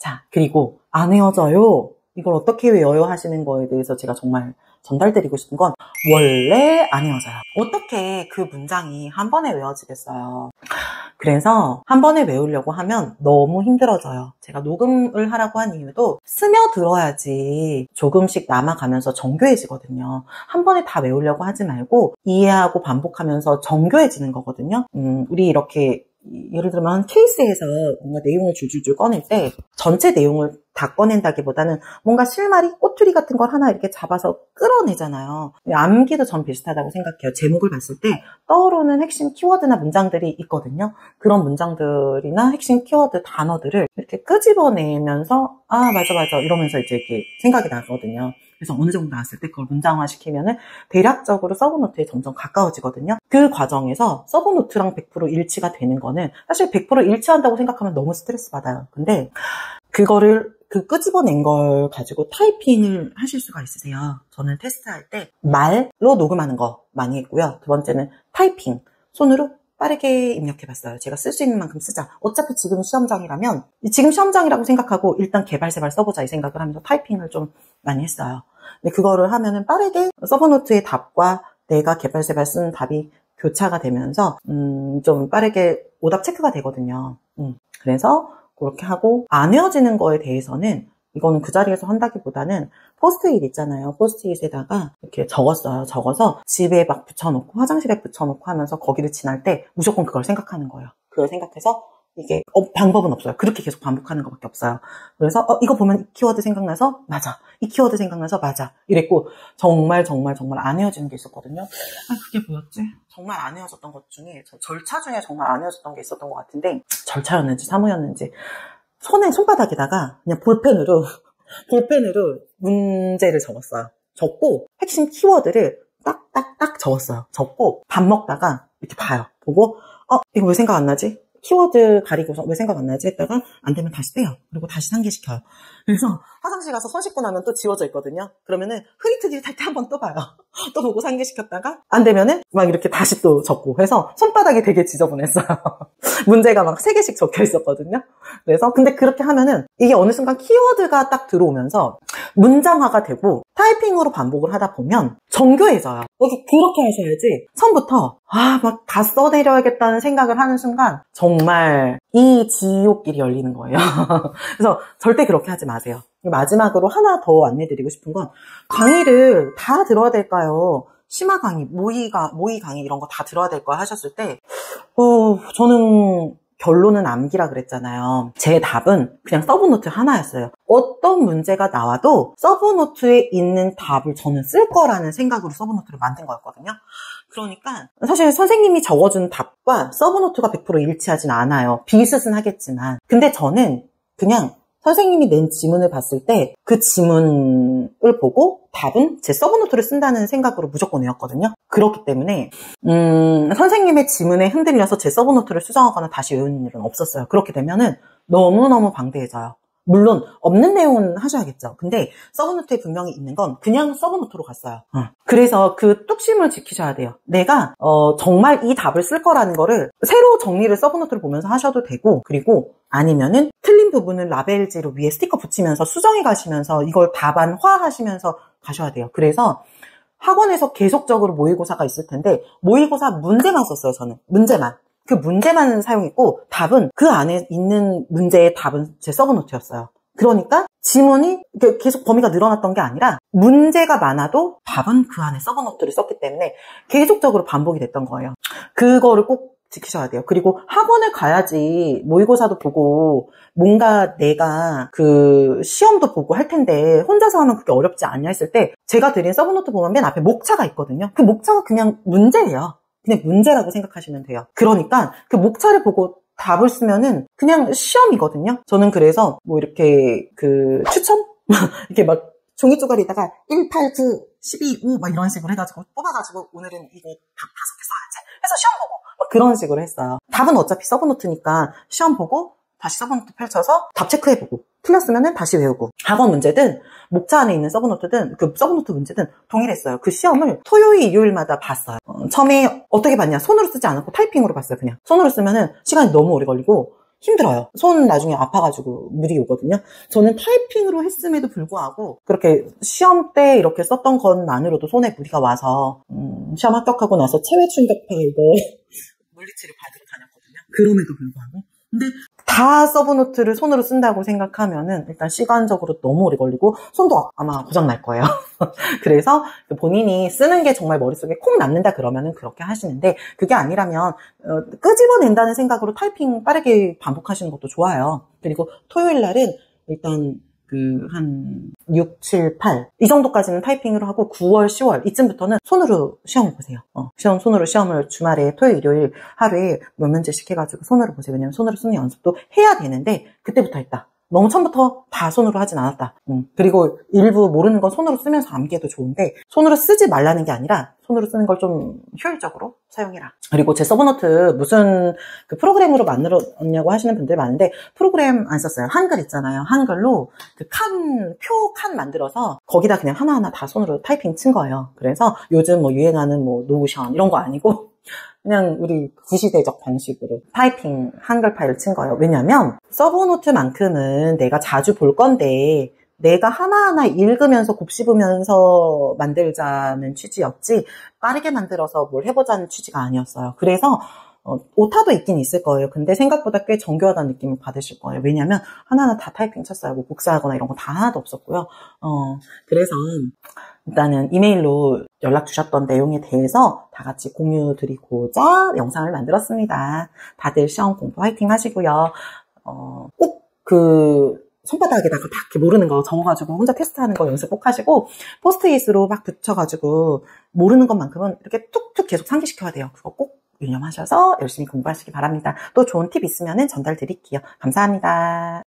자, 그리고 안 외워져요. 이걸 어떻게 외워요 하시는 거에 대해서 제가 정말 전달드리고 싶은 건 원래 안 외워져요. 어떻게 그 문장이 한 번에 외워지겠어요. 그래서 한 번에 외우려고 하면 너무 힘들어져요. 제가 녹음을 하라고 한 이유도 스며들어야지 조금씩 남아가면서 정교해지거든요. 한 번에 다 외우려고 하지 말고 이해하고 반복하면서 정교해지는 거거든요. 우리 이렇게 예를 들면 케이스에서 뭔가 내용을 줄줄줄 꺼낼 때 전체 내용을 다 꺼낸다기보다는 뭔가 실마리, 꼬투리 같은 걸 하나 이렇게 잡아서 끌어내잖아요. 암기도 전 비슷하다고 생각해요. 제목을 봤을 때 떠오르는 핵심 키워드나 문장들이 있거든요. 그런 문장들이나 핵심 키워드 단어들을 이렇게 끄집어내면서 맞아 이러면서 이제 이렇게 생각이 나거든요. 그래서 어느 정도 나왔을 때 그걸 문장화 시키면은 대략적으로 서브노트에 점점 가까워지거든요. 그 과정에서 서브노트랑 100% 일치가 되는 거는 사실 100% 일치한다고 생각하면 너무 스트레스 받아요. 근데 그거를 그 끄집어낸 걸 가지고 타이핑을 하실 수가 있으세요. 저는 테스트할 때 말로 녹음하는 거 많이 했고요. 두 번째는 타이핑, 손으로 빠르게 입력해봤어요. 제가 쓸 수 있는 만큼 쓰자. 어차피 지금 시험장이라면 지금 시험장이라고 생각하고 일단 개발세발 써보자 이 생각을 하면서 타이핑을 좀 많이 했어요. 근데 그거를 하면은 빠르게 서브노트의 답과 내가 개발세발 쓴 답이 교차가 되면서 좀 빠르게 오답 체크가 되거든요. 그래서 그렇게 하고 안 외워지는 거에 대해서는 이거는 그 자리에서 한다기보다는 포스트잇 있잖아요. 포스트잇에다가 이렇게 적었어요. 적어서 집에 막 붙여놓고 화장실에 붙여놓고 하면서 거기를 지날 때 무조건 그걸 생각하는 거예요. 그걸 생각해서 이게 방법은 없어요. 그렇게 계속 반복하는 것밖에 없어요. 그래서 이거 보면 이 키워드 생각나서 맞아. 이 키워드 생각나서 맞아. 이랬고 정말 안 외워지는 게 있었거든요. 그게 뭐였지? 정말 안 외워졌던 것 중에 절차 중에 정말 안 외워졌던 게 있었던 것 같은데 절차였는지 사무였는지 손바닥에다가 그냥 볼펜으로 문제를 적었어요. 적고 핵심 키워드를 딱딱딱 적었어요. 적고 밥 먹다가 이렇게 봐요. 보고 이거 왜 생각 안 나지? 키워드 가리고서 왜 생각 안 나지? 했다가 안 되면 다시 빼요. 그리고 다시 상기시켜요. 그래서 화장실 가서 손 씻고 나면 또 지워져 있거든요. 그러면은 흐릿흐릿 할 때 한 번 또 봐요. 또 보고 상기시켰다가 안 되면은 막 이렇게 다시 또 적고 해서 손바닥이 되게 지저분했어요. 문제가 막 3개씩 적혀 있었거든요. 그래서 근데 그렇게 하면은 이게 어느 순간 키워드가 딱 들어오면서 문장화가 되고 타이핑으로 반복을 하다 보면 정교해져요. 그렇게 하셔야지 처음부터 막 다 써내려야겠다는 생각을 하는 순간 정말 이 지옥길이 열리는 거예요. 그래서 절대 그렇게 하지 마세요. 마지막으로 하나 더 안내드리고 싶은 건 강의를 다 들어야 될까요? 심화 강의, 모의 강의 이런 거 다 들어야 될 거야 하셨을 때 저는 결론은 암기라 그랬잖아요. 제 답은 그냥 서브노트 하나였어요. 어떤 문제가 나와도 서브노트에 있는 답을 저는 쓸 거라는 생각으로 서브노트를 만든 거였거든요. 그러니까 사실 선생님이 적어준 답과 서브노트가 100% 일치하진 않아요. 비슷은 하겠지만. 근데 저는 그냥 선생님이 낸 지문을 봤을 때 그 지문을 보고 답은 제 서브노트를 쓴다는 생각으로 무조건 외웠거든요. 그렇기 때문에 선생님의 지문에 흔들려서 제 서브노트를 수정하거나 다시 외우는 일은 없었어요. 그렇게 되면은 너무너무 방대해져요. 물론 없는 내용은 하셔야겠죠. 근데 서브노트에 분명히 있는 건 그냥 서브노트로 갔어요. 그래서 그 뚝심을 지키셔야 돼요. 내가 정말 이 답을 쓸 거라는 거를 새로 정리를 서브노트를 보면서 하셔도 되고, 그리고 아니면은 틀린 부분을 라벨지로 위에 스티커 붙이면서 수정해 가시면서 이걸 답안화하시면서 가셔야 돼요. 그래서 학원에서 계속적으로 모의고사가 있을 텐데 모의고사 문제만 썼어요. 저는 문제만. 그 문제만 사용했고 답은 그 안에 있는 문제의 답은 제 서브노트였어요. 그러니까 지문이 계속 범위가 늘어났던 게 아니라 문제가 많아도 답은 그 안에 서브노트를 썼기 때문에 계속적으로 반복이 됐던 거예요. 그거를 꼭 지키셔야 돼요. 그리고 학원을 가야지 모의고사도 보고 뭔가 내가 그 시험도 보고 할 텐데 혼자서 하면 그게 어렵지 않냐 했을 때 제가 드린 서브노트 보면 맨 앞에 목차가 있거든요. 그 목차가 그냥 문제예요. 그냥 문제라고 생각하시면 돼요. 그러니까 그 목차를 보고 답을 쓰면은 그냥 시험이거든요. 저는 그래서 뭐 이렇게 그 추천? 이렇게 막 종이 쪼가리에다가 1, 8, 9, 12, 5 막 이런 식으로 해가지고 뽑아가지고 오늘은 이거 답 5개 써야지 해서 시험 보고 막 그런 식으로 했어요. 답은 어차피 서브노트니까 시험 보고 다시 서브노트 펼쳐서 답 체크해보고 틀렸으면은 다시 외우고 학원 문제든 목차 안에 있는 서브노트든 그 서브노트 문제든 동일했어요. 그 시험을 토요일, 일요일마다 봤어요. 처음에 어떻게 봤냐? 손으로 쓰지 않았고 타이핑으로 봤어요. 그냥 손으로 쓰면은 시간이 너무 오래 걸리고 힘들어요. 손 나중에 아파가지고 물이 오거든요. 저는 타이핑으로 했음에도 불구하고 그렇게 시험 때 이렇게 썼던 것만으로도 손에 무리가 와서 시험 합격하고 나서 체외 충격파 이거 물리치료 받으러 다녔거든요. 그럼에도 불구하고. 근데 다 서브노트를 손으로 쓴다고 생각하면은 일단 시간적으로 너무 오래 걸리고 손도 아마 고장 날 거예요. 그래서 본인이 쓰는 게 정말 머릿속에 콕 남는다 그러면은 그렇게 하시는데, 그게 아니라면 끄집어낸다는 생각으로 타이핑 빠르게 반복하시는 것도 좋아요. 그리고 토요일 날은 일단 한 6, 7, 8 이 정도까지는 타이핑으로 하고 9월, 10월 이쯤부터는 손으로 시험을 보세요. 손으로 시험을 주말에 토요일, 일요일 하루에 몇 문제씩 해가지고 손으로 보세요. 왜냐면 손으로 쓰는 연습도 해야 되는데 그때부터 했다. 너무 처음부터 다 손으로 하진 않았다. 그리고 일부 모르는 건 손으로 쓰면서 암기해도 좋은데 손으로 쓰지 말라는 게 아니라 손으로 쓰는 걸 좀 효율적으로 사용해라. 그리고 제 서브노트 무슨 프로그램으로 만들었냐고 하시는 분들 많은데 프로그램 안 썼어요. 한글 있잖아요. 한글로 표 칸 만들어서 거기다 그냥 하나하나 다 손으로 타이핑 친 거예요. 그래서 요즘 유행하는 노션 이런 거 아니고 그냥 우리 구시대적 방식으로 타이핑 한글 파일을 친 거예요. 왜냐면 서브노트만큼은 내가 자주 볼 건데 내가 하나하나 읽으면서 곱씹으면서 만들자는 취지였지 빠르게 만들어서 뭘 해보자는 취지가 아니었어요. 그래서 오타도 있긴 있을 거예요. 근데 생각보다 꽤 정교하다는 느낌을 받으실 거예요. 왜냐면 하나하나 다 타이핑 쳤어요. 복사하거나 이런 거 다 하나도 없었고요. 그래서 일단은 이메일로 연락 주셨던 내용에 대해서 다 같이 공유 드리고자 영상을 만들었습니다. 다들 시험 공부 화이팅 하시고요. 꼭 손바닥에다가 딱 이렇게 모르는 거 적어가지고 혼자 테스트하는 거 연습 꼭 하시고, 포스트잇으로 막 붙여가지고 모르는 것만큼은 이렇게 툭툭 계속 상기시켜야 돼요. 그거 꼭 유념하셔서 열심히 공부하시기 바랍니다. 또 좋은 팁 있으면 전달 드릴게요. 감사합니다.